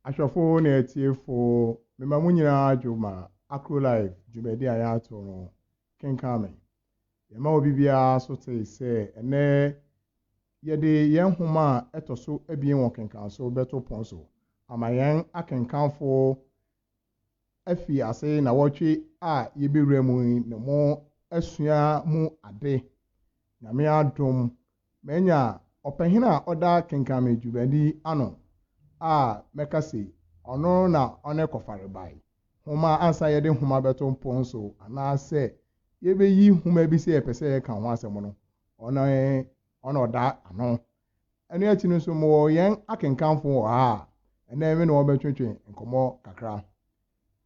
Ashwafo na etiefo mema munyina adwuma Akro live dwumadi a ya to no Kenkan me yema obi bia so te se ene yede yen homa etoso ebien won Kenkan so beto pon so ama yen akenkanfo afi ase na wotwe a yebewura mu ne mo asua mu ade na me adom menya opahina oda Kenkan me dwumadi ano mekasi ono na one kofare bai homa ansa yede homa beto mpon so ana se yebeyi homa bi se epese ka ho asem no ono da ano enu achi no so mo yen akenkanfo ena me no obetwetwe nkomo kakra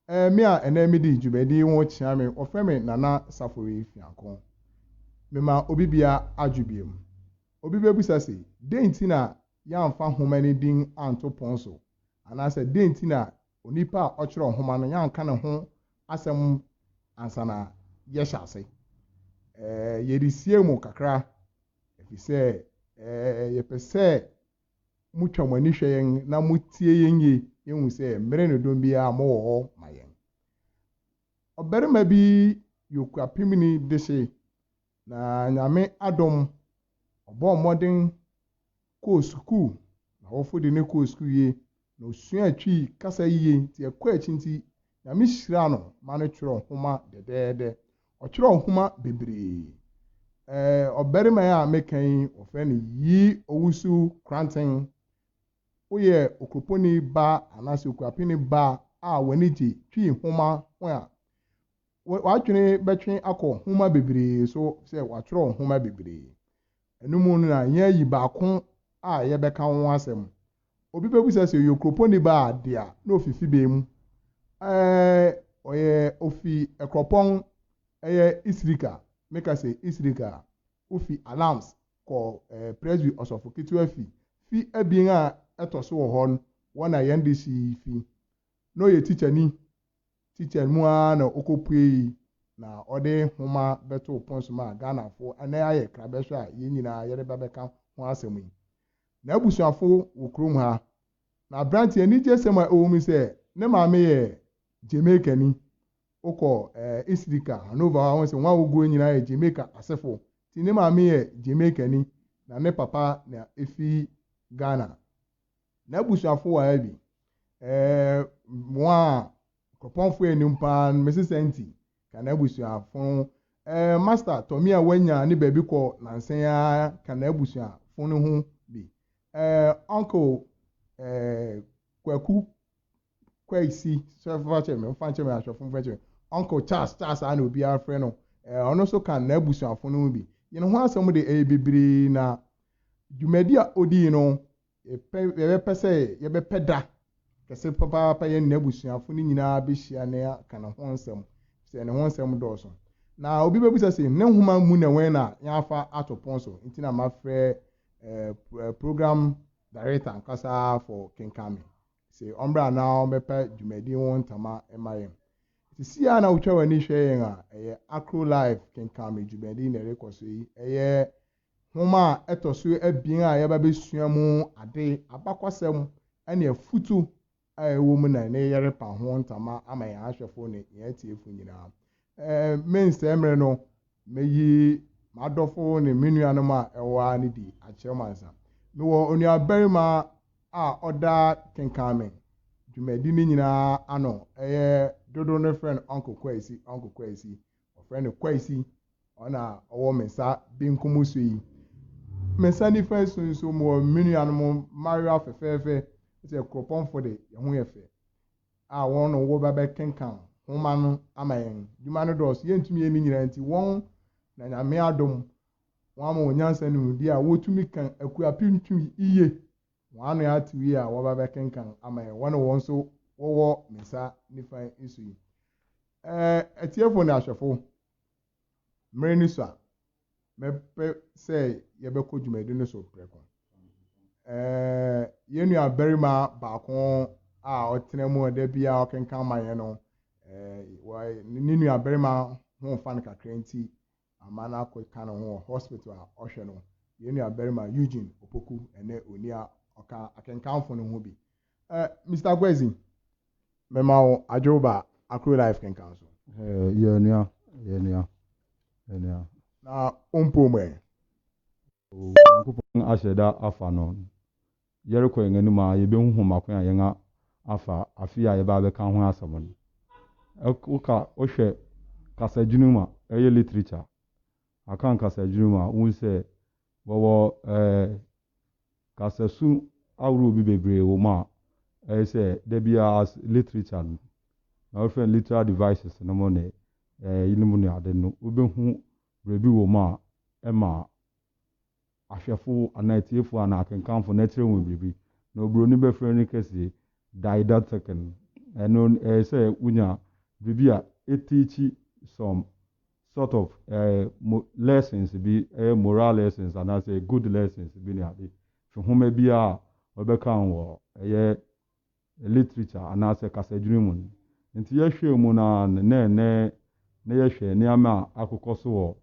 me a ena me di djubedi wo chia me ofeme nana safori fiankon mema obibia adwubiem obibe busase denti na ya mfa homa ni din anto pon so anase denti na onipa a ochiro homa no ya nka ne ho asem ansana ye hyase yerisie mu kakra efise yepese mutwamani hweyen na mutie yenye yehu se mere no dom bia mo wo mayen oberima bi yoku apimini dehye na nyame adom obo modern ko school na wofo de ne ko school ye no sua atwi kasa yiye ti ekwa achinti na me hyira no ma no twero homa dedede o twero homa bebre oberima ya mekan ofe ne yi owusu kranten oye okroponi ba anase okuapini ba waniji twi homa wa watwene betwe akọ homa bebre so se watwero homa bebre enumu na nya yi baako yebeka ho asem obi bebusa se yokroponi ba dia na ofifi be mu oye ofi ekropon isrika meka se isrika ofi alarms ko presby osofo kitwa fi abien a etoso wo hon wona yende si fi no ye teacher mu na okopui na ode homa beto ponso ma Ghana fo ana aye krabehwa ye nyina yere babeka ho asem yi na abusuafo wokrom ha na branch ani jesema owumi se ne maame ye Jamaica ni okọ Isrika Hanover won se nwa ogo nyina ye Jamaica asefo ti ne maame ye Jamaica ni na ne papa na efi Ghana na abusuafo wa abi moa koponfo enimpa mesisenti kana abusuafo master Tomia wanya ne baby ko nansen ya kana abusuafo no ho bi uncle kwaku kwaisi so fanche me ashofo fanche uncle Charles ana obi afre no ono so kan na abusuafo no bi yene ho asem de bibiri na dwumadi a odi no yebepeda kese papa ye na abusuafo ni nyina be hia na kana ho nsem se ne ho nsem dooso na obi bebusa se ne homa mu na wen na yafa atopon so ntina mafre program director nkasa for Kenkan se ombra na omepe dwumadi won tama emaye sisia na utwa wani hweyen Akro live Kenkan dwumadi na rekoso yi homa etoso abien a yeba besua mu ade abakwasem ene afutu ewo mu na ne yere pa ho ntama ama ya ahwefo ne ya tiefu nyina mense emre no meyi madofo ne menuanom a ewa ne di achemansa me wo onua berima a oda Kenkan dwumadi ni nyina ano dodo ne friend uncle Kwaisi o friend Kwaisi ona owo mensa binkomuso yi mensa ni friend so mo menuanom Mario afefefe se kropon for de ho yefe won no wo baba Kenkan homa no amayen dwuma no dos yentumi ye ni nyina nti won na nyame adom won ma onyansa ni di a wotumi kan akuapintu iye won no atiwi a wo baba Kenkan amayen won so wo mensa ni fan isu yi etiefo na ahwefo mreni so a mepe se yebekọ dwumadi no so preko yenu aberima baako a otenemu da bia okenkan maye no ninu aberima ho fan kakra nti amana akoka no ho hospital a ohwe no yenu aberima Eugene Opoku ene onia oka akenkanfo no ho bi Mr. Kwesi, Memao Ajoba, Akro Life Kenkan so. Yeah. Na Umpome. Kupon asheda afa no. Yere ko ngani ma ye be hu makon yenga afa afia ye ba be kan ho asabon. Uka ohwe kasa junuma eye literature. Akan kasa junuma won se wo kasa su awru bi bebre wo ma say there be as literature no. Na often literal devices no mo ne yilimu ne ade no obehu rebi wo ma ema ahwefo anatiefo ana akenkanfo na kire wo bibi na obroni be frɛ ni kɛse didactic no say unya bibi a teach some sort of lessons bi moral lessons and say good lessons bi ne ade fi homa bi a obɛkan wo literature and say kasadwiri mu nti yɛhwɛ mu na yɛhwɛ nneɛma a akokɔ so wɔ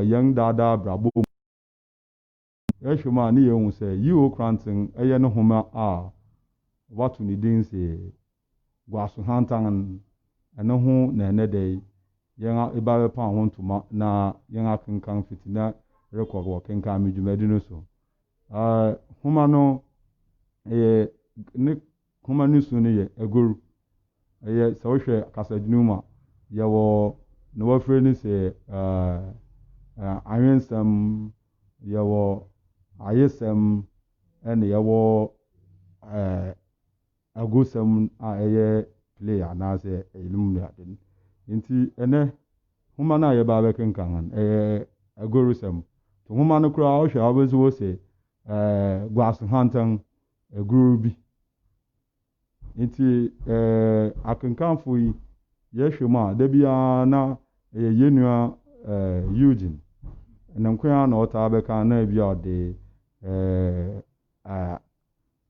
yɛn daadaa brabo yɛhwɛ mu a ne yɛhu sɛ yiwo kranten ɛyɛ ne homa a wato ne din sɛ gwaso hantan ɛne ho na ɛnɛ dɛ yɛn ɛba bɛpa ho ntoma na yɛn akenkan fitina rekɔd wɔ kenkan me dwumadi no so homa no ne homa no su no yɛ agoru sɛ wohwɛ kasadwene mu a yɛwɔ na wɔafrɛ no sɛ awensɛm yɛwɔ ayesɛm ɛne yɛwɔ agosɛm a ɛyɛ play anaasɛ ɛyɛlum ne ade no nti ɛnɛ homa no a yɛbaa bɛkenkan no ɛyɛ agorusɛm nti homa no koraa wohwɛ a wobɛsi wɔ sɛ gwaso hantan aguro bi nti akenkanfo yi yɛhwɛ mu a da biara na yɛnua Eugene ɛnankoa na ɔtaa bɛka na bi a ɔde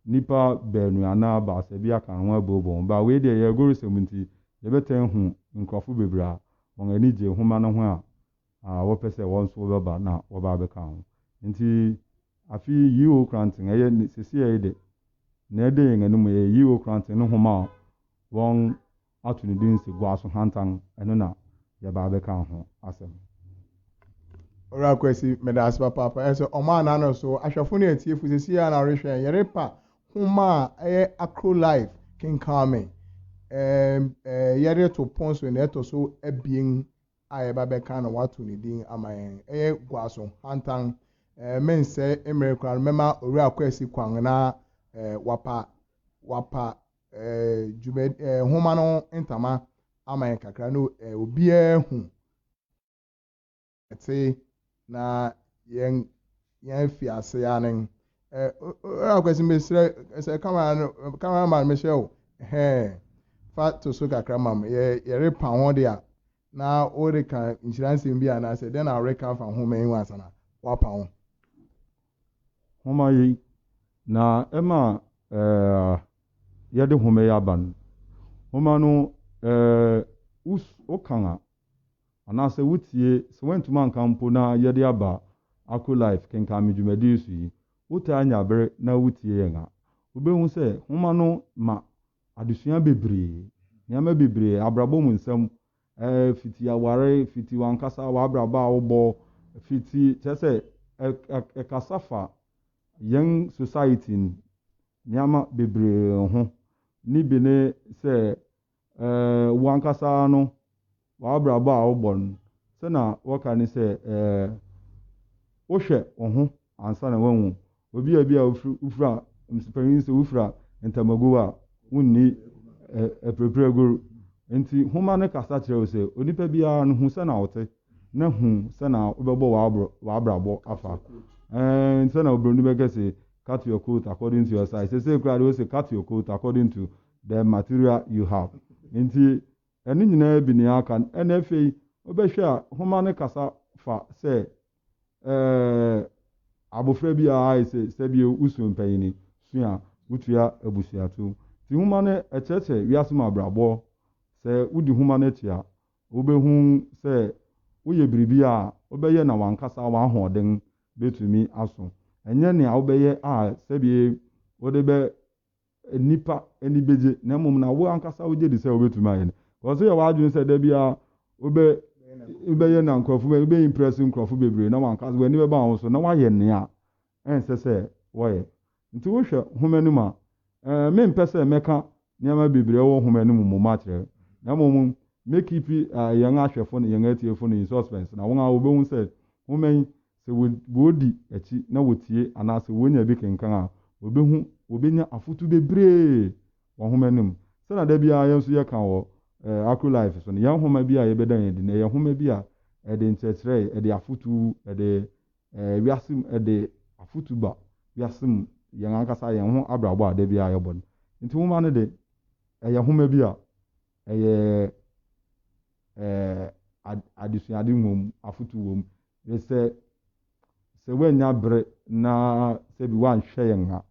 nipa baanu anaa baasa bi aka ho abobom ba wei deɛ yɛgoro sɛm nti yɛbɛtɛn hu nkurɔfo bebree a wɔn ani gye homa no ho a wɔpɛ sɛ wɔn nso bɛba na wɔba bɛka ho nti afi yiwo kranten ɛyɛ sisi ɛyɛ de na ɛde yɛn anim yɛ yiwo kranten ne homa a wɔn ato ne din sɛ gwaso hantan ɛno na yɛba bɛka ho asɛm Ora Kwesi medas papa ɛsɛ ɔma anano so ahwɛfo ne atiefo sisi ya na rehwɛ yɛrepa homa a ɛyɛ Akro Life Kenkan me yɛre to ponso na ɛtɔ so abien a yɛba bɛka na wato ne din ama yɛn ɛyɛ gwaso hantan mensɛ emere kora mɛma Ora Kwesi kwan na wapa homa no ntama ama yɛn kakra no obiara hu ɛte na yɛn fi ase anen Ora Kwesi mesrɛ sɛ cameraman mehyɛ o fa to so kakra mam yɛrepa ho de a na woreka nhyiransɛm bi anaasɛ dɛn na woreka fa homa yi ho asana wapa ho homa yi na ɛma yɛde homa yi aba no homa no wokan a anaasɛ wotie sɛ woantumi anka mpo na yɛde aba Akro Life Kenkan me dwumadi so yi wotaa nyabere na wotie yɛn a wobɛhu sɛ homa no ma adesua bebree nneɛma bebree abrabɔ mu nsɛm fiti aware fiti wankasa wabrabɔ a wobɔ fiti kyerɛ sɛ ɛkasa fa yɛn society nneɛma bebree ho ne bi ne sɛ wankasa no wabrabɔ a wobɔ no sɛna wɔka ne sɛ wohwɛ wo ho ansa na wahu obi a wofura mpanyin sɛ wofura ntamago a wonni apirapira goro nti homa no kasa kyerɛ wo sɛ onipa biara no hu sɛna wote na hu sɛna wobɛbɔ w'abrabɔ afa sɛna obroni bɛka sɛ cut your coat according to your size sɛ kora de wo sɛ cut your coat according to the material you have nti ɛno nyinaa bi ne aka ɛna afei wobɛhwɛ a homa no kasa fa sɛ abofra bi a ayɛ sɛ sɛbi usu mpanyini sua wotua abusuato ti homa no ɛkyerɛkyerɛ wiase mu abrabɔ sɛ wodi homa no akyi a wobɛhu sɛ woyɛ biribi a wobɛyɛ na wankasa wahoɔden bɛtumi aso ɛnyɛ nea wobɛyɛ a sɛbi wode nipa ani beje na mum na wo ankasa wo je di se obetuma aye ko so ye wa adwun se da bia obe ye na nkrofo be be impress nkrofo bebre na wan kasa we ni be ba wo so na wa ye ne a ense se wo ye nti wo hwe homanu ma me mpese meka niama bebre wo homanu mu ma kire na mum make keep young ahwefo no young atiefo no in suspense na won a obehun se women se wodi achi na wotie anase wonya bi kenkan a obehun obenya afutu bebre wo homanum se na da bia yenso ye kan wo Akro life so no yan homa bi a ye bedan ye na ye homa bi a e de nchechre e de afutu e de wiasem e de afutu ba wiasem yan akasa yan ho abrabo a da bia ye bon nti homa no de ye homa bi a ye adesuade wom afutu wom se wanya bre na se bi wan hwe yen ha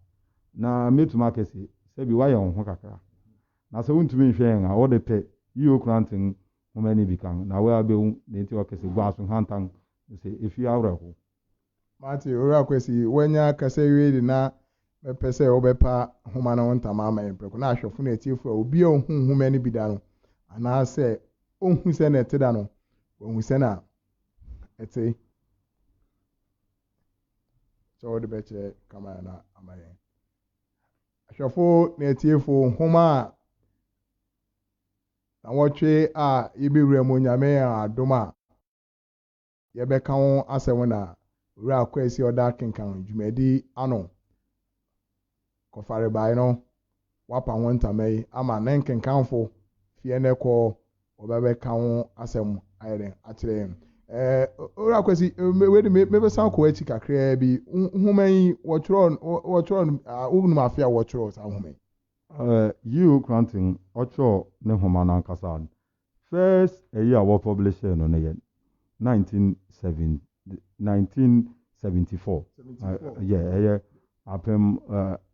na metuma kese se bi wa yen ho kakra na se wontumi hwe yen ha wo de pe yi okranten homani bi kan na wa be ne nti o kese gwa so hantan se efi awra ho mate ora kwesi wanya kase wi na pese obepa homa na wontama ama empreko na ahwefo na atiefo a obi ohun homani bi da no ana se ohun se na ete da no ohun se na ete so de beche kama na amaye ahwefo na atiefo homa na wotwe a yebewura mu nyame adoma yebeka ho asem na ura kwesi oda kenkan dwumadi ano kofare bai no wapa wontamai ama nan kenkanfo fie ne ko obebeka ho asem ayere akire ura kwesi we me san ko achi kakra bi human wotro unu mafia wotro sa human you granting ocho ne homa na nkasa first a year we publish no ne 1974 yeah apem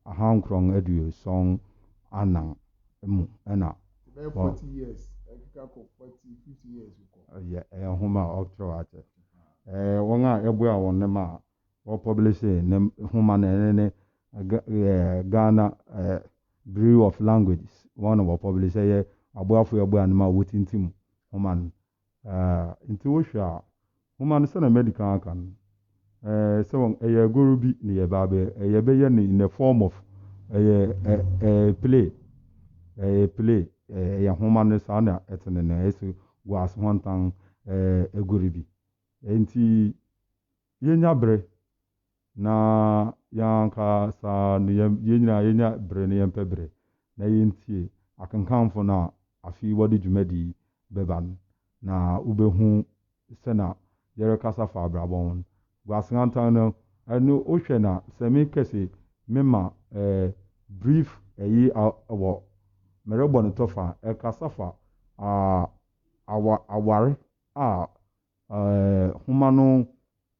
ahankrong edu song anan mu na 40 years ekika ko 40 50 years ko yeah homa ocho ate wonga ebu a won ne ma we publish ne homa ne Ghana Brew of Languages one of our publisher here abuafo abu anuma wotintim woman into osha woman se na medical kan so guru bi ne ye ba be ye be ye in the form of play ya woman sa na etene na eso was one tan guru bi enti yenya bre na yanka sa ne yenya bre ne yempe bre na yentie akankanfo na afi wodi dwumadi beban na ubehu sena yere kasa fa abrabon gwasantan no anu ohwe na semi kese mema brief eyi awo merebo ne tofa kasa fa aware humano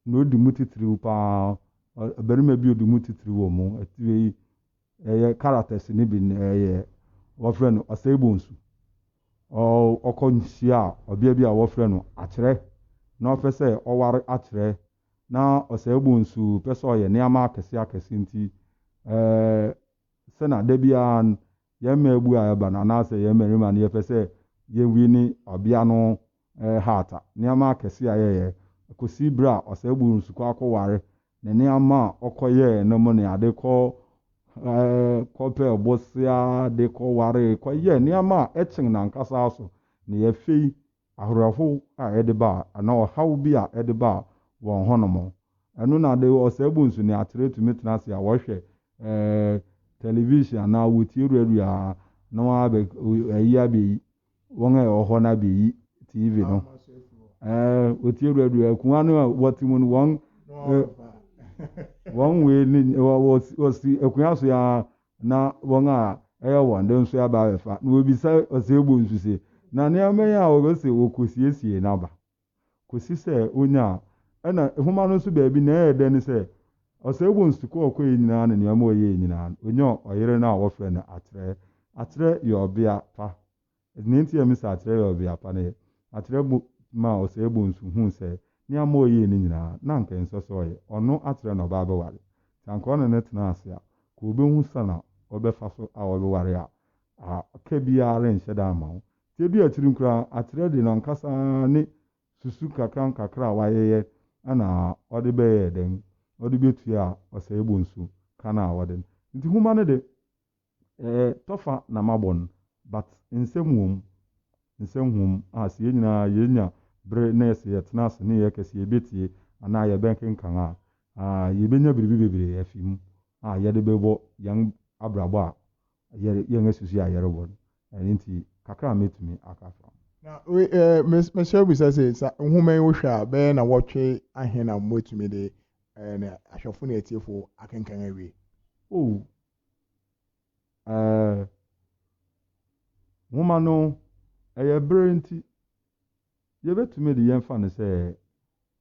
no di mutitiri pa berima bi odi mutitiri wo mu atiwe characters ni bi wofre no osebonsu okonhia obia bi a wofre no akere na ofese oware akere na osebonsu pese oye niama akese nti sena debia ye mebu a ba na na se ye merima na ye pese ye wini obia no hata niama akese aye kosi bra osebonsu kwa akoware na niama okoye no mo ne ade ko kope bosia de ko ware ko ye niama etchen na nkasa aso ne ye fei ahorafo a edeba na ohaw bi a edeba won honomo enu na de osebunsu ne atretu mitnase a wo hwe television na wuti ruaru a na wa be ayi abi won e oho na be tv no wuti ruaru akuan no watimu no won one way was ekuyaso ya na won a won den so ya ba fa na obi sa osegbu nsuse na ne ame ya o se okosiesie na ba kosi se onya na homa no so ba bi na e den se osegbu nsuko okoye nyina na ne ame oye nyina onya oyere na wo frɛ na atre yo bia pa ne ntia mi sa atre yo bia pa ne atre ma osegbu nsu hu se ni ama oyi ni nyina na nka nso so oye ono atre no ba wale sanko na netna asia ko obehu sana obefa so a obeware a ka biara nhyɛ da ama wo tie bi atiri nkura atere de no nkasa ne susu kakra wayeye ana ɔde bɛyɛ den ɔde betu a ɔsɛ ebu nsu kana a wɔde nti huma no de tɔfa na mabɔ but nsɛm wom a sɛ yɛnya bere na yɛsɛ yɛtena ase ne yɛkɛsɛ yɛbɛtie anaa yɛbɛnkenkan a yɛbɛnya biribi bebree afi mu a yɛde bɛbɔ yɛn abrabɔ a yɛn asusu a yɛrebɔ no ɛno nti kakra a mɛtumi aka fa na mehyɛ bisa sɛ sa nhoma yi wohwɛ a bɛyɛ na wɔtwe ahe na mmɔtumi de na ahwɛfo na atiefo akenkan awie nhoma no ɛyɛ bere nti yɛbɛtumi de yɛmfa no sɛ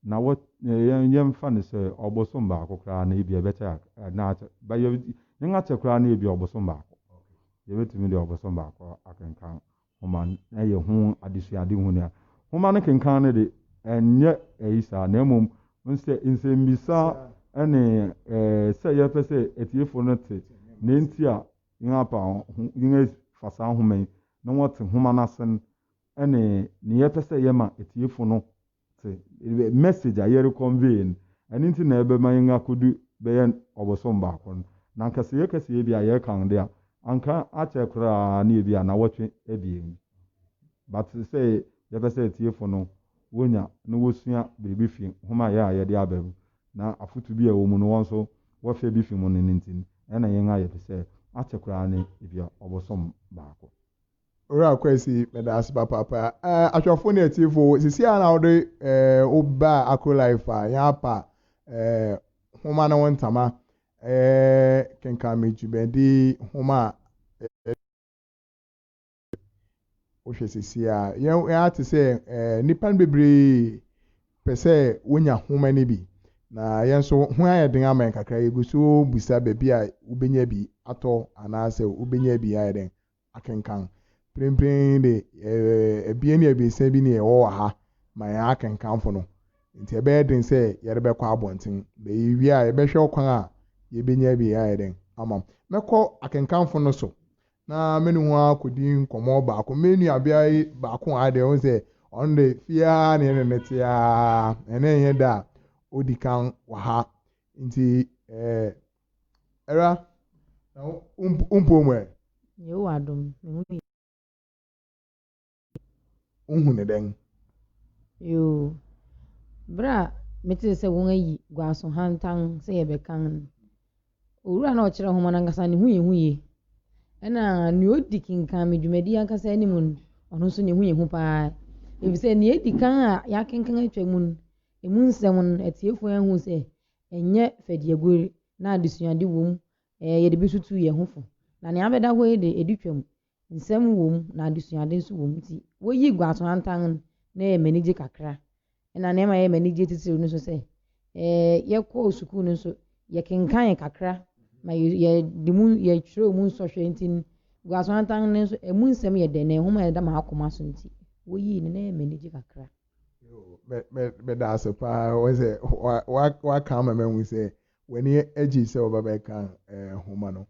na yɛmfa no sɛ ɔbosom baako koraa na ebi ɛbɛkyɛ na yɛn akyɛ koraa na ebi ɔbosom baako yɛbɛtumi de ɔbosom baako akenkan nhoma no ɛyɛ ho adesuade ho no nhoma no kenkan no de ɛnyɛ ɛyi saa na mmom nsɛmbisa ɛne sɛ yɛpɛ sɛ atiefo no te na nti a yɛn afa saa nhoma yi na wɔte nhoma no ase no ɛne ne yɛpɛ sɛ yɛma atiefo no te message a yɛre convey no ɛno nti na ɛbɛma yɛn akɔdu bɛyɛ ɔbosom baako no na nkasa yɛkɛsɛ yɛ bi a yɛrekan de a anka akyɛ koraa ne ebi a na wɔtwe abien but sɛ yɛpɛ sɛ atiefo no wonya na wosua biribi fi nhoma a yɛde aba mu na afotu bi a ɛwɔ mu no wɔn nso wɔfɛ bi fi mu no nti ɛna yɛn ayɛ pɛ sɛ akyɛ koraa ne ebi a ɔbosom baako ora kwesi medase papa ahwafo na atiefo sisi a na wode oba Akro life a ya pa homa na wontama kenkan mejubedi homa o hwe sisi a ya te se nipan bebre pese wonya homa ne bi na yenso ho ayeden ama kakra eguso busa bebi a ubenya bi ato anase ubenya bi ayeden akenkan prempren de ebien ne ebisen bi ne ɛwɔ ha ma ya akenkanfo no nti ɛbɛden sɛ yɛrebɛkɔ abɔnten be wi a yɛbɛhwɛ okwan a yɛbenya bi ayeden ama mɛkɔ akenkanfo no so na menu ho akodi nkɔmɔ baako menu abia baako a de on sɛ on de fia ne netia ene yɛ da odi kan wɔ ha nti era na umpomwe yo adom unhu ne den yo bra mete sɛ wɔn ayi gwaso hantan sɛ yɛbɛkan owura na ɔkyerɛ homa na nkasa ne hu ye ɛna ne odi kinkan me dwumadi ankasa anim no ɔno nso ne hu paa ebisɛ ne edi kan a yɛakenkan atwa mu no emu nsɛm no atiefo ɛhu sɛ ɛnyɛ fɛdiagore na adesuade wom yɛde bi sutu yɛ ho fo na ne abɛda hɔ de edi twam nsɛm wom na adesuade nso wom nti woyi gwaso hantan na yɛ manigye kakra ɛna ne ma yɛ manigye titiri no so sɛ yɛkɔ sukuu no so yɛkenkan kakra ma yɛde mu yɛtwerɛ mu nsɔhwɛ nti gwaso hantan no nso emu nsɛm yɛ dɛ na ɛhoma yɛda ma akoma so nti woyi ne na yɛ manigye kakra bɛda ase paa wɔsɛ waka ama mahu sɛ w'ani agyi sɛ wɔbɛbɛka homa no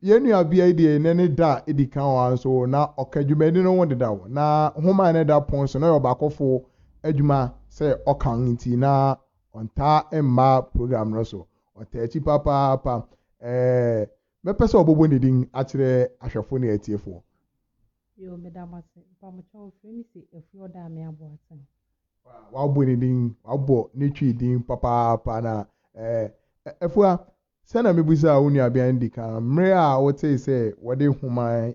yɛn nua bia deɛ ne da edi kan wa nso na ɔka dwumadi no ho deda wo na homa ne da pon so na yɛ ɔbaakɔfo adwuma sɛ ɔkan nti na ɔnta mma program no so ɔta akyi papaapa mɛpɛ sɛ ɔbɔbɔ ne din akyerɛ ahwɛfo ne atiefo yo medamase pamocho fremi se efuo da me aboaten wabɔ ne din wabɔ ne twi din papaapa na efua sɛna mebusa wo nua bia ndi kan mmere a wote sɛ wɔde homa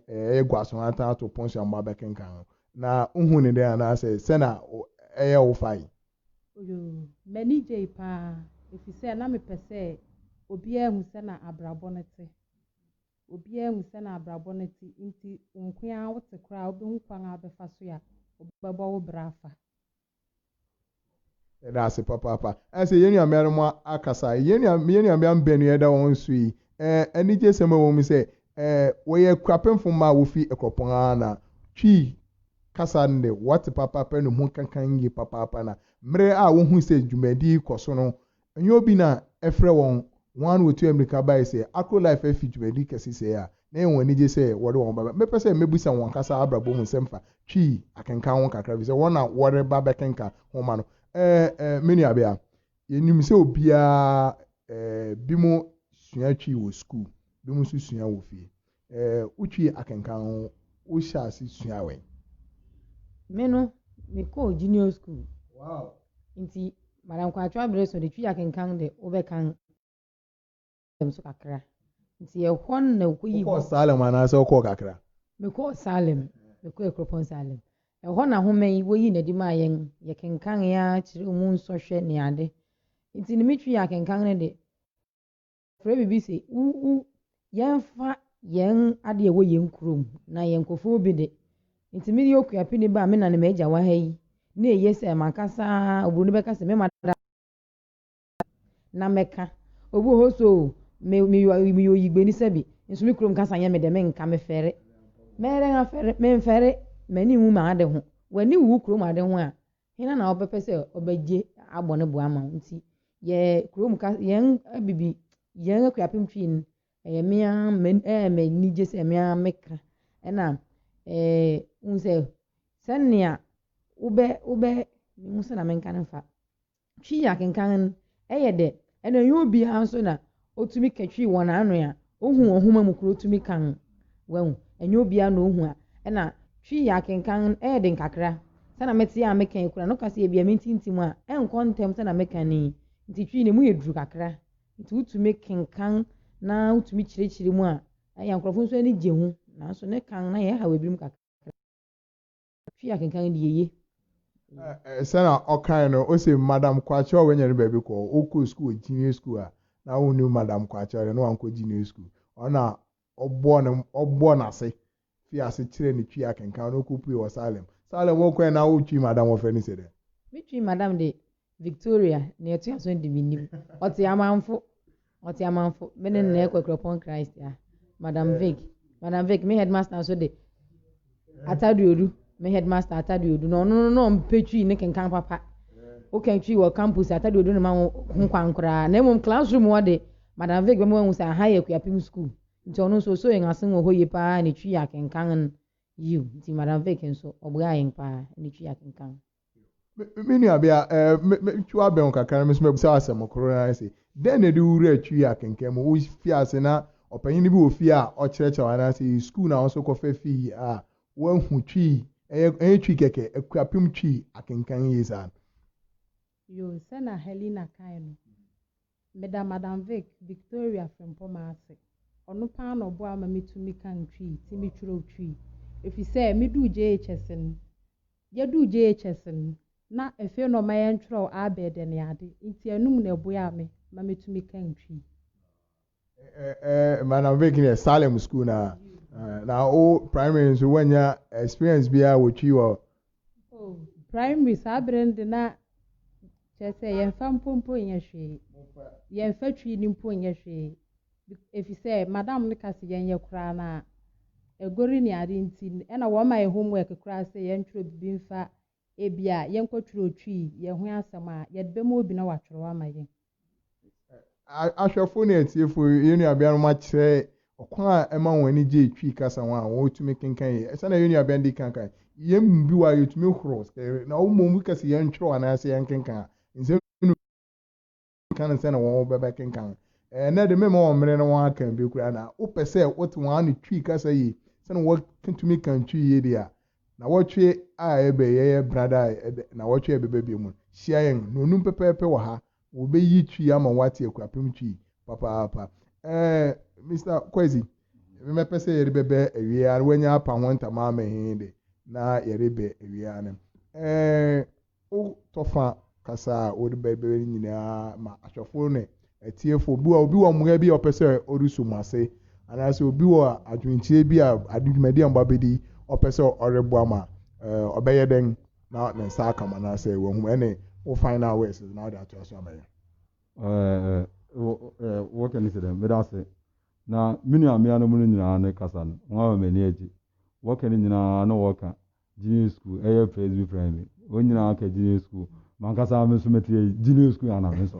gwaso anta ato ponso amba bɛkenkan na uhu ne de ana sɛ sɛna ɛyɛ wo fai yo mani je pa efisɛ na mepɛ sɛ obiara hu sɛ na abrabɔ ne te obiara hu sɛ na abrabɔ ne te nti nkoa wote kora obehu kwan a bɛfa so ya obɛbɔ wo brafa that's papa ɛsɛ yɛn nua mɛro mu akasa yɛn nua mbɛnu yɛda wɔn so yi ɛni gye sɛm wɔ mu sɛ wɔyɛ kwapemfo ma a wofi ɛkɔpɔn ana twi kasa ne wɔte papa ne ho kankan yi papa na mmere a wohu sɛ dwumadi kɔ so no ɛnyɛ obi na ɛfrɛ wɔn one with two America by say Akro life if you be kesi say ya na when ni je say what one baba me pese me busa won kasa abrabo mu semfa twi akenka won kakra bi say one na what baba kenka ho ma no many abia yenim say obia bimo sua twi wo school bimo su sua wo fie utwi akenka ho wo sha si sua wen me no me call junior school wow nti madam kwa atwa bre so de twi akenkan de obekan dem so kakra nti e hon na koyi ko Salem ana so ko kakra me call Salem me call Ekropon Salem e hon na homen wo yi na di ma yen ye kenkan ya kire mu nsohwe ne ade nti ni metwi akenkan ne de fre bibi se u yemfa yen ade wo yen krom na yen kofo bi de nti me okua pini ba me na ne meja wa ha yi na eye se makasa oburu ne beka se me mada na meka obu ho so me yo yigbe ni sebi nso mi krom kasa nya me de me nka me fere mere nga fere me fere mani wu ma ade ho wani wu krom ade ho a hina na obepe se obeje agbone bu ama nti ye krom ka yen abibi yen akua pim twin mea me ni je se mea meka ena unse senia ube musa na menka nfa twi akenkan de ena yobi anso na otumi katwi wona anu ya ohu ohuma mu kuro otumi kan wan enyobi anu ohu a ena twi akenkan de nkakra sana meti ya mekan kura no kase bia mentintim a enkontem sana mekani nti twi ne mu yeduru kakra nti utumi kenkan na utumi kirikiri mu a ya nkrofo nso ani gye hu na so ne kan na ye ha webirim kakra twi akenkan de yeye sana okan no o say madam kwache o wenye be ko oku school junior school a na wo new madam kwache no anko junior school ona obbo na se fi ase kire ni twi akenkan no ku pui o Salem wo kwen na wo twi madam wo fe ni se de mi twi madam de Victoria na etu aso ndi binim oti amanfo menen na Ekropon Christ ya madam Vic me headmaster so de atadiodu me headmaster atadiodu no mpetwi ne kenkan papa o kan twi wo campus atadiodu ne ma ho kwankra na emom classroom wo de madam Vic be mo hu sa high Ekropon school nti ono so yen asen wo hoye pa ne twi akenkan you nti madam Vic nso obga yen pa ne twi akenkan mini abia twi abem kakra me so mebusa asem korona ese den na di wura atwi akenkan mo wo fi ase na opanyin bi wo fi a o kirekirewa na ase school na so ko fa fi a wo hu twi twi keke akuapim twi akenkan yesa yo sana Helena Kaino madam Vic Victoria from Mpuaasa ono pa na obo ama metumi kan twi ti mi twiro twi efi se me du JHS ya du JHS na efe no ma yen twiro abede ne ade nti anum na eboya me ma metumi kan twi madam Vic ne Salem school na o primary so wanya experience bia wo twi wo primary sabrand na chese yen fam pompo yen hwe yen fa twi ni mpo yen hwe efi se madam ne kase yen ye kura na egori ni ade nti na wo ma homework kura se yen twiro bibi mfa ebia yen kwatwiro twi ye ho asem a ye de mo obi na watworo ama yen ahwefo na etiefo yenu abia no ma kire okwa ema woni je twi kasa wa wo tumi kenkan ye esa na yenu abia ndi kankan yem bi wa yetumi horo na wo mo mu kase yen twiro ana ase yen kenkan nse kan se na wo bebe kenkan na de memo wo mre na wo akan bi kura na wo pese wo te wa no twi kasa yi se na wo kentumi kan twi ye dia na wo twi a ebe ye brada na wo twi ebe bi mu hia yen no num pepepe wo ha wo be yi twi ama wate akuapem twi papa Mr. Kwezi me pese ye bebe ewia wanya apa ho ntama ma hinde na ye rebe ewia ne o tofa kasa o de bebe nyina ma ahwefo ne etiefo obi wa mu bi opese orusu mase anase obi wa adwinchie bi a adwumadi amba bedi opese orebo ama obeye den na nsa aka mana se wo hu ene o final ways na da to so amaye wo kan se dem medase na mini amia no mun nyina ne kasa no wa ma ni aji wo kan nyina no wo ka junior school praise primary o nyina ka junior school mankasa me so mete junior school ana me so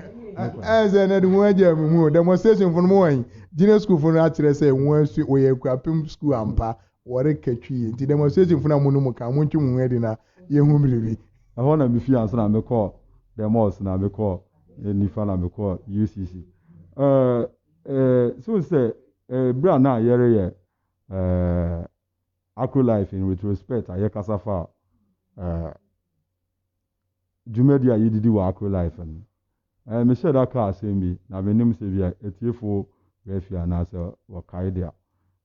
say na the one jam mu demonstration for mo wan junior school for na kire say won su oye kwapem school ampa wore katwi nti demonstration for na mu no mu ka mu ntwi mu edi na ye hu miribi ɛhɔ na me fi ansa na me call the malls na me call nifa na me call UCC so say bra na yere ye Akro life in retrospect aye kasafa jumedi a yididi wa Akro life no me share that car asem bi na me nim se bia etiefo refia na se wa kaidea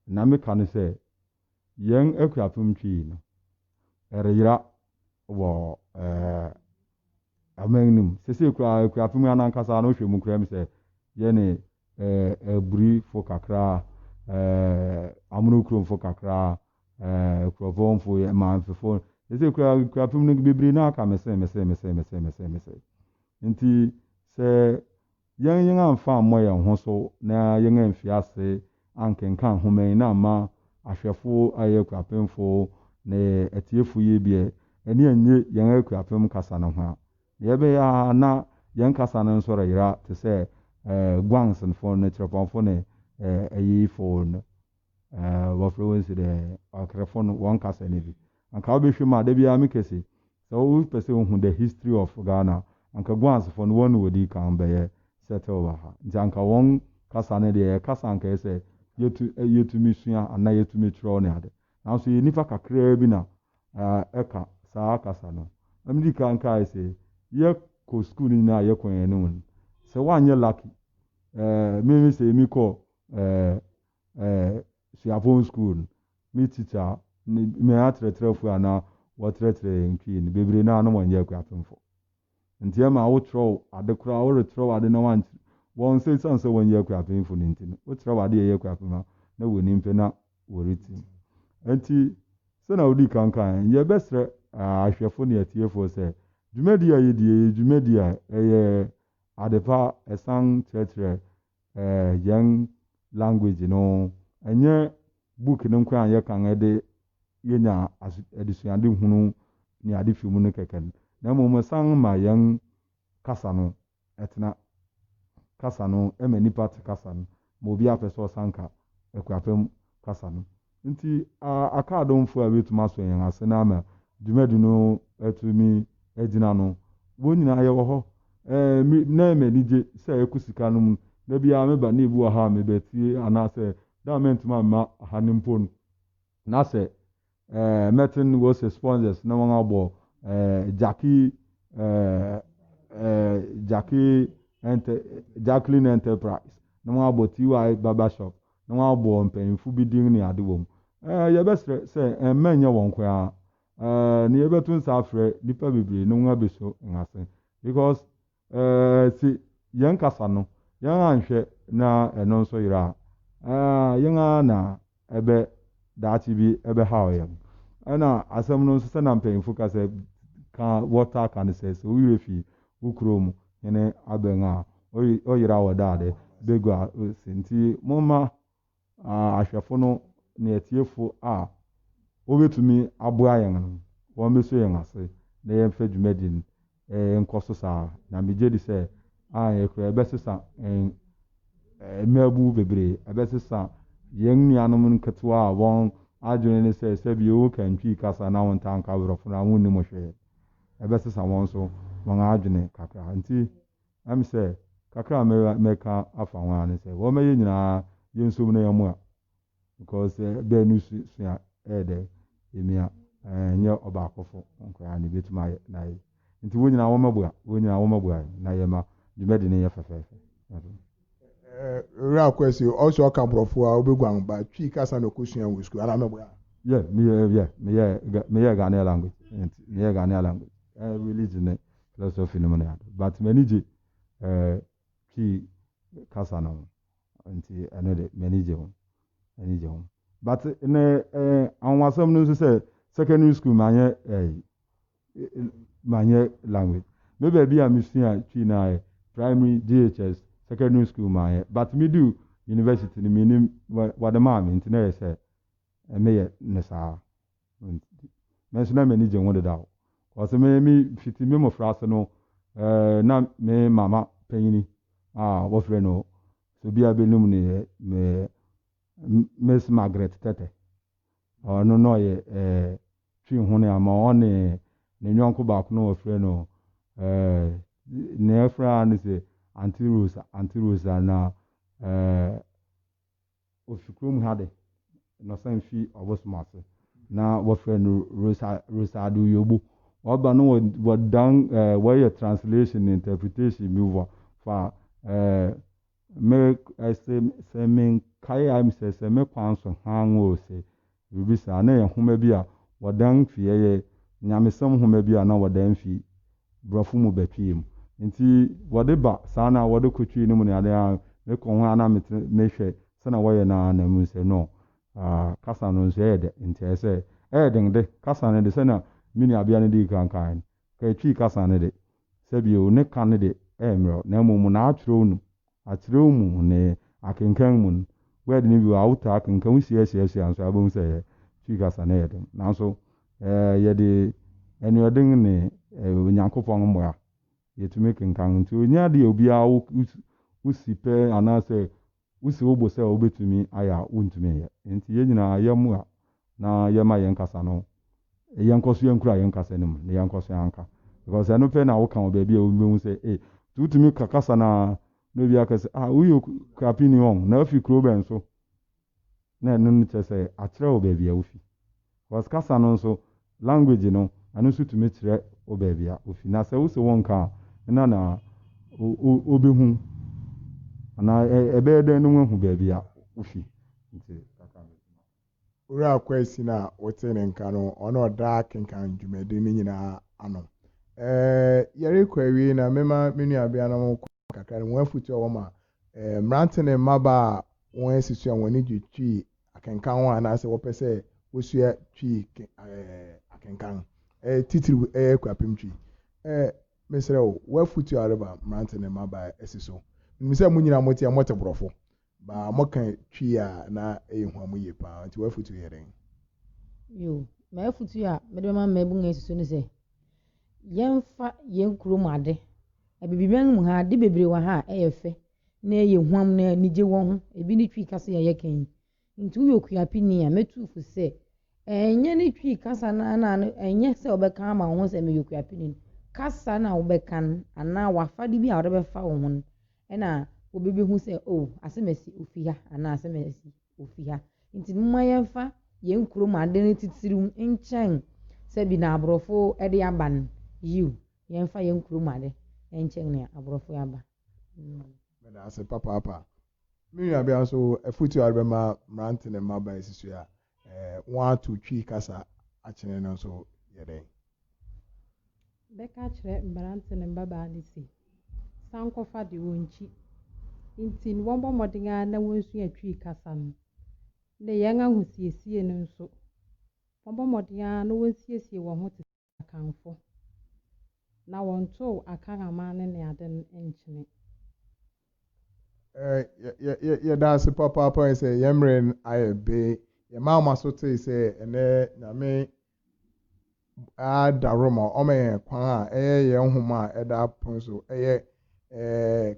na me kan se yen akuapum twi no ereyira wo amenim sese akuapum anankasa no hwemu kura me se ye ne buri fo kakra amunu krom fo kakra krovon fo man fo sese akuapum no bibiri na aka me se nti se yen amfa mo ye ho so na yen amfi ase ankenkan homen na ma ahwefo aye akuapemfo ne etiefu ye bie eni anye yen akuapem kasa no ho ye be ya na yen kasa no so reyira te se gwansen fo ne trepon ne ayi fo no wo fluency de akrefo won kasa ne bi anka obehwe ma da bia me kesi so wo pese hu the history of Ghana anka gwansen fo no won wodi kan be settle wa ha nti anka won kasa ne de kasa anka ese yetu misua ana yetu metro ne ade na so ye nifa kakra bi na eka saa kasa no amdi kan kai se ye ko school ni na ye ko yen no se wanye lucky me se mi ko Siavon school mi teacher me atretrefo ana watretre nkwi ni bebre na no wanye akuapemfo nti e ma wo tro ade kura wo retro ade na wan won say sanse wanye akuapemfo ni nti wo tro ade ye akuapemfo na woni mpe na woriti nti se na odi kankan ye besre ahwefo ne atiefo se dwumadi a yedie dwumadi a eye adepa esan tretre young language no enye book ne nkwan ye kan ede yenya adisuande hunu ni ade fimu no keken na mo san ma young kasa no etna kasa no emanipa te kasa no mo bi apeso sanka akuapem kasa no nti aka adomfo a betuma so yen ase na ma dwumadi no etumi ejina no wo nyina ye wo ho na emanije se ekusika no mu na bia me ba na ebu ha me betie anase da mentuma ma hanimpon na se metin was sponsors na won abo Jacqueline Enterprise na won abo TY Barber Shop na won abo mpanfu bi din ni ade wom ye besre se menye won kwa ni ye betun sa afre dipa bibiri no won abeso ngase because si yen kasa no yen anhwe na eno nso yira yen na ebe dachi bi ebe hawo yen ana asem no nso se na mpanfu kasa ka water can say so we refi ukrom ene abenga o yira wodade begwa senti moma ahwefo no na etiefo obetumi aboa yen no won beso yen ase na yen fa dwumadin nkoso sa na megedi se ekura ebesesa mebu bebre ebesesa yen nuanom nketwa won adwene ne se bi o kantwi kasa na won tanka brofo na won ni mo hwe ebesesa won so won adwene kakra nti am se kakra meka afa won ane se wo meye nyina yensom na yemu a because be nu sua ede emia nye obakofo nkwa ni betuma na yi nti wo nyina wo mabua na yema dwumadi ne ye fefefe ra kwesi also ka brofo a obegwan ba twi kasa no kusua wo school ara mabua me ye Ghanaian language me ye Ghanaian language religion philosophy no na but manage twi kasa no nti ene de manage ho but ne anwasam no say secondary school manye language maybe be a missia twi na primary DHS secondary school manye but me do university ni minim what the man nti na say me ne sa me so na manage ho de dawo cause me fiti me mo frase no na me mama panyini wɔfrɛ no so bia bɛnum ne Miss Margaret Tete ɔno na ɔyɛ twi ho ne ama ɔne ne nyɔnko baako no wɔfrɛ no ne ɛfrɛ no sɛ Auntie Rosa na ofi kurom ha de na ɔsan fi ɔbosom ase na wɔfrɛ no Rosa Adoyobo ɔba no wɔdan wɔyɛ translation interpretation mi wɔ fa sɛ menkae a sɛ me kwan so han o sɛ biribi saa na yɛ nhoma bi a wɔdan fi yɛ nyamesɛm nhoma bi a na wɔdan fi borɔfo mu bɛpie mu nti wɔde ba saa na wɔde kɔtwi no mu ne ade a mekɔ ho a na mehwɛ sɛna wɔyɛ na mu sɛ no kasa no nso ɛyɛ dɛ nti ɛyɛ sɛ ɛyɛ dende kasa no de sɛna me nuabea no de kankan no ka ɛtwi kasa no de sɛbio ne ka no de ɛyɛ mmerɛ na mmom na akyerɛw mu ne akenkan mu no wɛde no bi wɔ awota akenkan wo siasiasia nso abɛhu sɛ yɛ twi kasa no yɛ den nanso yɛde ɛnuɔden ne onyankopɔn mmoa yɛtumi kenkan nti ɔnya deɛ obiara wosi pɛ anaasɛ wosi wobo sɛ wobɛtumi ayɛ a wontumi yɛ nti yɛn nyinaa yɛmmoa na yɛma yɛn kasa no yɛnkɔ so yɛnkura yɛn kasa no mu na yɛnkɔ so yɛnka because ɛno pɛ na woka wɔ baabi a wobɛhu sɛ wotumi ka kasa na obi aka sɛ woyɛ krapini wɔn na afi kuro bɛn so na ɛno no kyerɛ sɛ akyerɛ wo baabi a wofi because kasa no nso language no ɛno nso tumi kyerɛ wo baabi a wofi na sɛ wosɛ wɔn ka na wobɛhu anaa ɛbɛyɛ dɛn no wahu baabi a wofi nti owura akwasi no a wote ne nka no ɔno ɔda kenkan dwumadi no nyinaa ano yɛrekɔ awie na mema me nuabea no kakra no wɔn afutu a wɔma mmerante ne mmaba a wɔn asisu a wɔn ani gye twi akenkan ho anaasɛ wɔpɛ sɛ wɔsua twi akenkan titiri kwapem twi mesrɛ wo wɔafutu areba mmerante ne mmaba asi so nim sɛ mo nyinaa mote a mote borɔfo ba moka twi a na ɛyɛ hu a mo yie paa nti wɔafutu yɛ den yo ma afutu a mede bɛma mma ebu asisu no sɛ yɛmfa yɛn kurom ade abibiban mu ha de bebree wɔ ha ɛyɛ fɛ na ɛyɛ huam na anigye wɔn ho ebi ne twi kasa yɛ kan nti woyɛ okuapini a mɛtu fu sɛ ɛnyɛ ne twi kasa na ɛnyɛ sɛ ɔbɛka ama wo ho sɛ mɛyɛ okuapini kasa na wobɛka no anaa wafade bi a wɔde bɛfa wo ho no ɛna wobɛbɛhu sɛ asɛmasi ofi ha anaa asɛmasi ofi ha nti mma yɛmfa yɛn kurom ade no titirim nkyɛn sɛ bi na aborɔfo ɛde aba no yiw yɛmfa yɛn kurom ade nkyɛn ne aborɔfo aba mɛda ase papaapa me nuabea nso afutu arebɛma mmerante ne mmaba asisu a wɔn ato twi kasa akyene no nso yɛ den bɛka kyerɛ mmerante ne mmabaa no si sankɔfa de wɔn nkyi nti wɔn bɔ mmɔden a na wɔnsua twi kasa no na yɛn ahosiesie no nso wɔn bɔ mmɔden a na wɔnsiesie wɔn ho te akanfo na wɔn to akanama ne ade no nkyene yɛda ase papaapa sɛ yɛmmerɛ ayɛ be yɛma ama so tee sɛ ɛnɛ nyame ada roma ɔma yɛn kwan a ɛyɛ yɛn nhoma a ɛda pon so ɛyɛ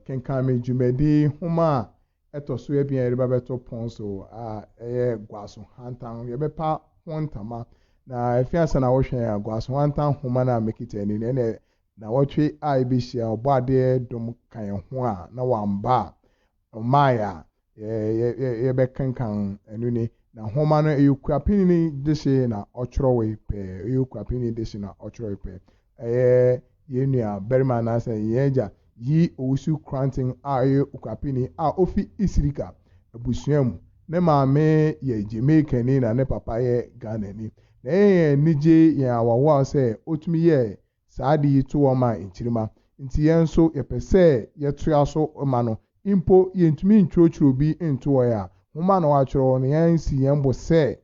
kenkan me dwumadi nhoma a ɛtɔ so abien yɛde bɛbɛto pon so a ɛyɛ gwaso hantan yɛbɛpa ho ntama na efi asa na wohwɛ a gwaso hantan nhoma na mekita ni na wɔtwe a ebɛhyia ɔbɔ adeɛ dom kan yɛn ho a na wamba ɔmaaya yɛbɛkenkan ɛno ni na nhoma no ɛyɛ kuapini de hye na ɔtwerɛwe pɛɛ ɛyɛ kuapini de hye na ɔtwerɛwe pɛɛ ɛyɛ yɛn nua barima anaasɛ yɛn agya yi owusu kranten a ɛyɛ kuapini a ofi isirika abusua mu ne maame yɛ Jamaicani na ne papa yɛ Ghanani na yɛn anigye yɛn awawa sɛ otumi yɛ saa de yi to wɔn a nkyirima nti yɛn nso yɛpɛ sɛ yɛtoa so ma no mpo yɛntumi ntwerɛtwerɛ bi nto wɔ a nhoma na wɔatwerɛ no yɛn si yɛn bo sɛ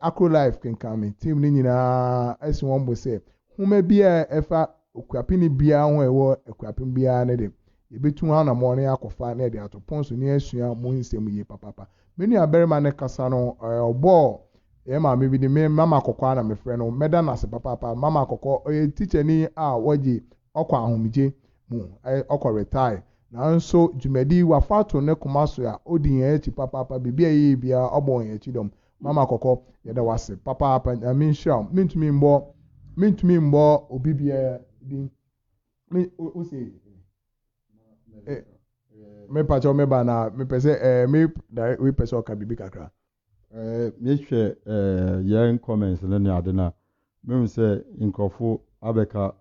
Akro life kenkan me team no nyinaa asi wɔn bo sɛ nhoma bi a ɛfa okuapini biara ho ɛwɔ okuapini biara ne de yɛbɛtu ha na mo ne akɔfa na yɛde ato pon so ne asua mo nsɛm yie papapa me nua barima ne kasa no ɔbɔ yɛ maame bi de me mama akɔkɔ na mefrɛ no mɛda no ase papaapa mama akɔkɔ ɔyɛ teacher ni a wɔgye ọkọ ahomegye mu ọkọ retire nanso dwumadi wafato ne koma so a odi yɛn akyi papaapa biribi a yɛyɛ biara ɔbɔ yɛn akyi dɔm mama kɔkɔ yɛda wase papaapa nyame nhyira mentumi mbɔ obi biara din ose mepa kyɛw meba na mepɛ sɛ me wepɛ sɛ ɔka biribi kakra mehwɛ yɛn comments no ne ade no a mehu sɛ nkurɔfo abɛka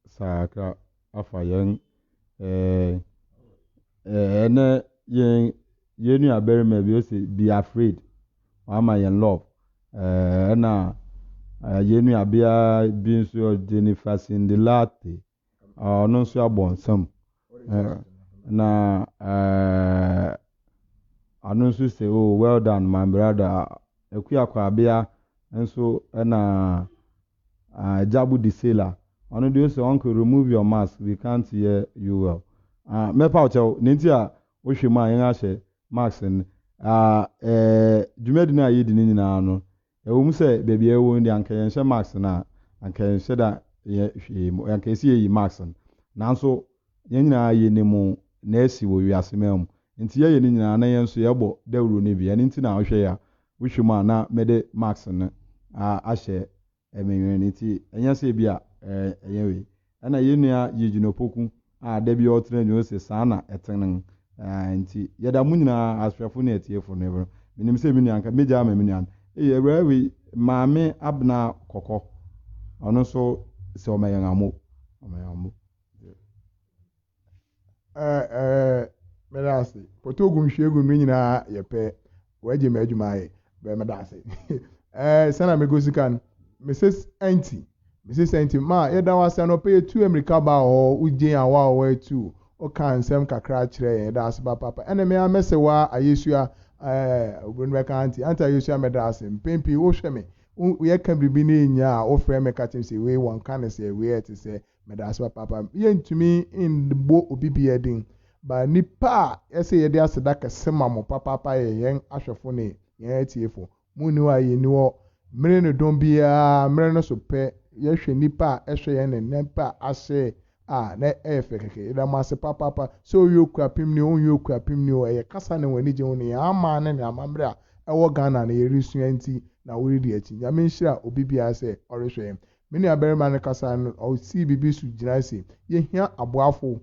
saakra afa yɛn ɛnɛ yɛn nua barima bi ɔsɛ be afraid wama yɛn love ɛna yɛn nua bea bi nso Jennifer Sindelate ɔno nso abɔ nsam na ano nso sɛ oh well done my brother Akwaabea nso ɛna Jabu the sailor ɔno deɛ ɔsɛ uncle remove your mask we can't hear you well mɛpa ɔkyɛw ne nti a wohwɛ mu a yɛn ahyɛ mask no dwumadi no a yɛdi ne nyinaa no ɛwɔ mu sɛ baabi a ɛwɔ ndi anka yɛnhyɛ mask no a anka yɛnhyɛ da yɛhwɛ mu anka yɛsi yɛyi mask no nanso yɛn nyinaa yɛ ne mu na ɛsi wɔ wiase mɛ mu nti yɛyɛ ne nyinaa na yɛn nso yɛbɔ dawuro no bi ɛno nti na wohwɛ yɛ a wohwɛ mu a na mɛde mask no ahyɛ ɛmɛnwɛn no nti ɛnyɛ sɛ bi a ɛyɛ wei ɛna yɛn nua yɛgyina opoku a da bi ɔtena ne ɔsɛ saa na ɛtene nti yɛda mu nyinaa asrafo ne atiefo no ɛbɛrɛ menim sɛ me nua nka megya ama me nua no ɛwura wei maame abena kɔkɔ ɔno nso sɛ ɔmayɛn amo mɛda ase poto ogu nhwie egu no nyinaa yɛpɛ wɔagye ma adwuma ayɛ mɛda ase sana mego sika no Mrs. Enti ma yɛda wase no pɛ yɛtu Amerika ba hɔ wogye awa a wɔatu ɔka nsɛm kakra kyerɛ yɛn yɛda ase papa ɛna me amɛsɛ wa ayesua obronu bɛka anti ayesua mɛda ase mpempi wohwɛ me yɛka biribi ne nya a wofrɛ me ka kyerɛ sɛ wei wɔnka ne sɛ wei ɛte sɛ mɛda ase papa yɛntumi mbɔ obi bi din ba nipa a yɛsɛ yɛde aseda kɛse ma mo papaapa yɛ yɛn ahwɛfo ne yɛn atiefo mu ni wa yɛ ni wɔ mmere no dɔm biara mmere no so pɛ yɛhwɛ nipa a ɛhwɛ yɛn ne nipa ahyɛ a na ɛyɛ fɛ kɛkɛ yɛda mo ase papaapa sɛ oyɛ okura pim ni oyɛ okura pim ni ɛyɛ kasa ne wɔn ani gye ho ne yɛn ama ne ne amammerɛ a ɛwɔ Ghana na yɛresua nti na wɔredi akyi nyame nhyira obi biara sɛ ɔrehwɛ yɛn me nua barima no kasa no ɔsi bibi so gyina se yɛhia aboafo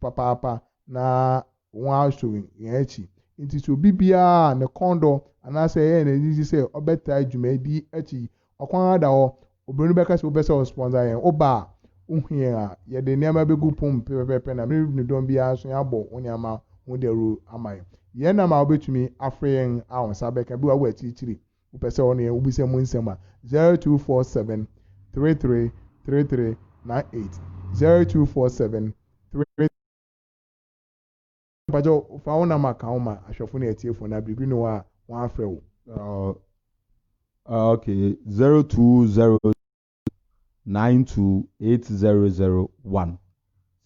papaapa na wɔn ahyɛ yɛn akyi nti sɛ obi biara ne kɔndɔ anaasɛ ɛyɛ n'ani gye sɛ ɔbɛtaa dwumadi akyi ɔkwan ada hɔ obroni bɛka sɛ wobɛsɛ wɔ sponsor yɛn woba a wohu yɛn a yɛde nneɛma bɛgu pom pɛpɛpɛ na mmere ne dɔm biara so yɛabɔ wo nneɛma ho dawuro ama yɛn nam a wobɛtumi afrɛ yɛn a wɔn nsa bɛka bi wɔ akyirikyiri wopɛ sɛ ɔno yɛn wobisɛ mu nsɛm a 0247 333398 0247 Pajo fa wo nam aka wo ma ahwɛfo ne atiefo na biribi no a wɔn afrɛ wo okay 0200928001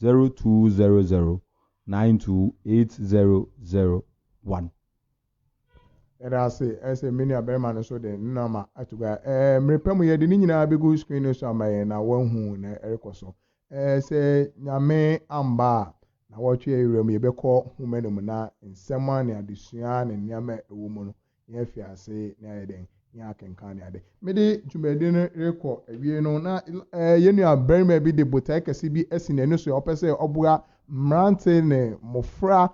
0200928001 ɛda ase ɛsɛ me nua barima no so de nam a atuga mmerepɛ mu yɛde ne nyinaa bɛgu screen no so ama yɛn na wɔahu na ɛrekɔ so sɛ nyame amba na wɔtwe awura mu yɛbɛkɔ homa no mu na nsɛm a ne adesua ne nneɛma ɛwɔ mu no yɛafi ase na ayɛ den yɛn akenkan ne ade mede dwumadi no rekɔ awie no na yɛn nua barima bi de botae kɛse bi asi n'ani so ɔpɛ sɛ ɔboa mmerante ne mmɔfra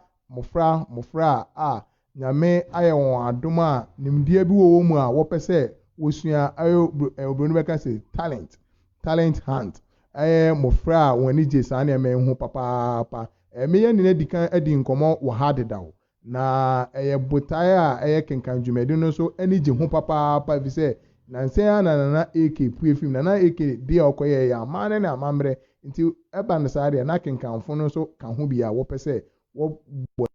a nyame ayɛ wɔn adom a nimdeɛ bi wɔ wɔn mu a wɔpɛ sɛ wɔsua obroni bɛka sɛ talent hunt ɛyɛ mmɔfra a wɔn ani gye saa nneɛma ho papaapa meyɛ ne di kan adi nkɔmmɔ wɔ ha dedaw na ɛyɛ botae a ɛyɛ kenkan dwumadi no nso ani gye ho papaapa fi sɛ nansɛn a nana ak pue fim nana ak deɛ ɔkɔyɛ yɛ aman ne amammerɛ nti ɛba no saa deɛ na kenkanfo no nso ka ho bi a wɔpɛ sɛ wɔbɔ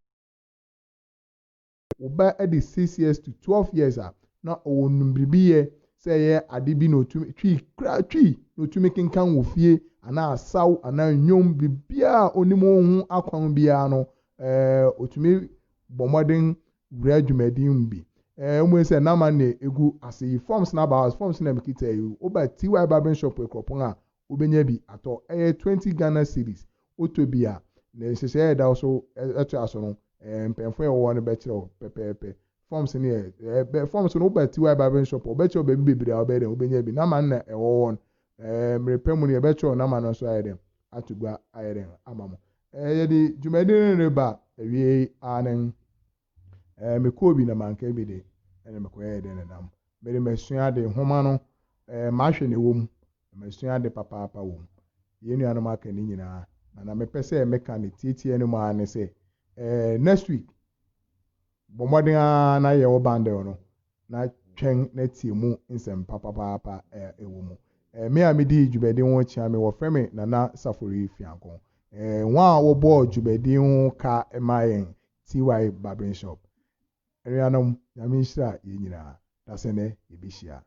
woba adi 6 years to 12 years a na ɔwɔ numbiribi yɛ sɛ ɛyɛ ade bi na otumi twi na otumi kenkan wɔ fie anaa asaw anaa nnwom biribiara onim ho akwan biara no otumi bɔ mmɔden wura dwumadi mu bi ɛmu sɛ nama na egu ase yi forms na mekita yi woba ty barbering shop ekropon a wobɛnya bi atɔ ɛyɛ 20 Ghana cedis wotɔ bi a na nhyehyɛeɛ ɛda so ɛto aso no mpanyinfoɔ yɛ wɔwɔ no bɛkyerɛ wo pɛpɛɛpɛ forms no yɛ forms no wobɛ tiwa barber shop ɔbɛkyerɛ baabi bebree a wobɛyɛ dɛ wobɛnya bi nama no na ɛwɔ wɔn mmerepɛ mu no yɛbɛkyerɛ nama no nso ayɛ dɛ ato gua ayɛ dɛ ama mo yɛde dwumadi no reba awie anen mekɔɔ bi na manka bi de ɛna mekɔyɛ dɛ nenam mede masua de nhoma no mahwɛ ne wɔ mu masua de papaapa wɔ mu yɛn nuanom aka ne nyinaa na mepɛ sɛ meka ne tietie no mu a ne sɛ next week bɔ mmɔden a na yɛwɔ bandel no na twɛn na tie mu nsɛm papapaapa ɛwɔ mu me a medi dwumadi ho kyia me wɔfrɛ me Nana Safori Fiankon wɔn a wɔbɔ dwumadi ho ka ma yɛn TY Barbering Shop ɛnuanom nyame nhyira yɛn nyinaa dasɛ nɛ yɛbɛhyia